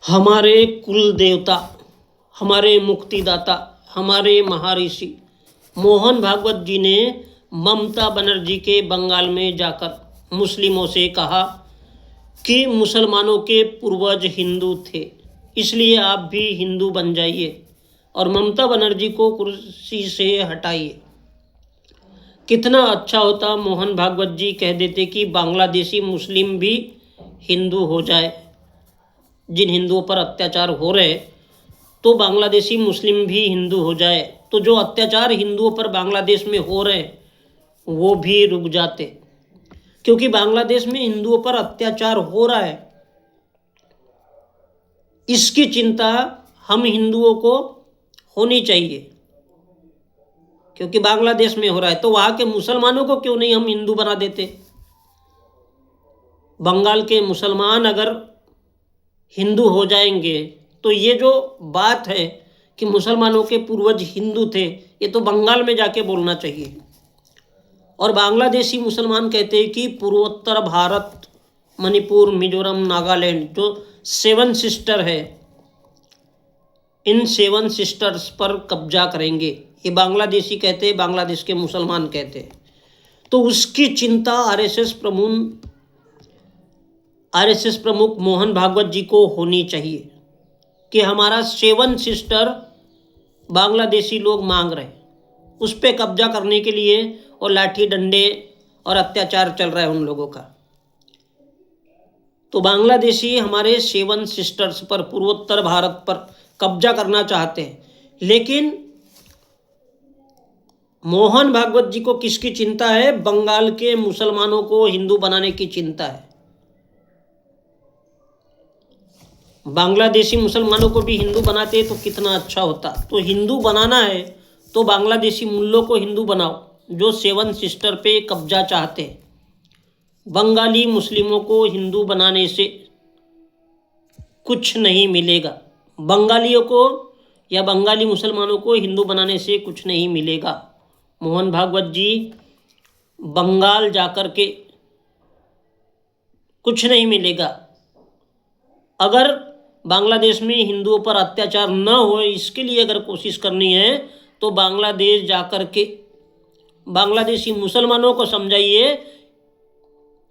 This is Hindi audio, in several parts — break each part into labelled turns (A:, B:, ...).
A: हमारे कुल देवता, हमारे मुक्तिदाता, हमारे महर्षि मोहन भागवत जी ने ममता बनर्जी के बंगाल में जाकर मुस्लिमों से कहा कि मुसलमानों के पूर्वज हिंदू थे, इसलिए आप भी हिंदू बन जाइए और ममता बनर्जी को कुर्सी से हटाइए। कितना अच्छा होता मोहन भागवत जी कह देते कि बांग्लादेशी मुस्लिम भी हिंदू हो जाए। जिन हिंदुओं पर अत्याचार हो रहे तो बांग्लादेशी मुस्लिम भी हिंदू हो जाए, तो जो अत्याचार हिंदुओं पर बांग्लादेश में हो रहे वो भी रुक जाते। क्योंकि बांग्लादेश में हिंदुओं पर अत्याचार हो रहा है, इसकी चिंता हम हिंदुओं को होनी चाहिए। क्योंकि बांग्लादेश में हो रहा है तो वहाँ के मुसलमानों को क्यों नहीं हम हिंदू बना देते। बंगाल के मुसलमान अगर हिंदू हो जाएंगे तो ये जो बात है कि मुसलमानों के पूर्वज हिंदू थे, ये तो बंगाल में जाके बोलना चाहिए। और बांग्लादेशी मुसलमान कहते हैं कि पूर्वोत्तर भारत, मणिपुर, मिजोरम, नागालैंड जो 7 सिस्टर है, इन 7 सिस्टर्स पर कब्जा करेंगे, ये बांग्लादेशी कहते हैं, बांग्लादेश के मुसलमान कहते हैं। तो उसकी चिंता आरएसएस प्रमुख मोहन भागवत जी को होनी चाहिए कि हमारा 7 सिस्टर बांग्लादेशी लोग मांग रहे हैं, उस पर कब्जा करने के लिए, और लाठी डंडे और अत्याचार चल रहा है उन लोगों का। तो बांग्लादेशी हमारे 7 सिस्टर्स पर, पूर्वोत्तर भारत पर कब्जा करना चाहते हैं। लेकिन मोहन भागवत जी को किसकी चिंता है? बंगाल के मुसलमानों को हिंदू बनाने की चिंता है। बांग्लादेशी मुसलमानों को भी हिंदू बनाते तो कितना अच्छा होता। तो हिंदू बनाना है तो बांग्लादेशी मुल्लों को हिंदू बनाओ जो 7 सिस्टर पे कब्जा चाहते हैं। बंगाली मुस्लिमों को हिंदू बनाने से कुछ नहीं मिलेगा। बंगालियों को या बंगाली मुसलमानों को हिंदू बनाने से कुछ नहीं मिलेगा। मोहन भागवत जी बंगाल जाकर के कुछ नहीं मिलेगा। अगर बांग्लादेश में हिंदुओं पर अत्याचार न हो, इसके लिए अगर कोशिश करनी है तो बांग्लादेश जाकर के बांग्लादेशी मुसलमानों को समझाइए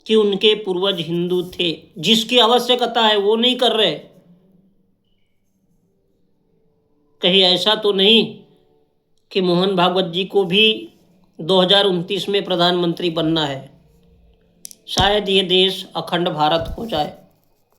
A: कि उनके पूर्वज हिंदू थे, जिसकी आवश्यकता है वो नहीं कर रहे। कहीं ऐसा तो नहीं कि मोहन भागवत जी को भी 2029 में प्रधानमंत्री बनना है। शायद ये देश अखंड भारत हो जाए।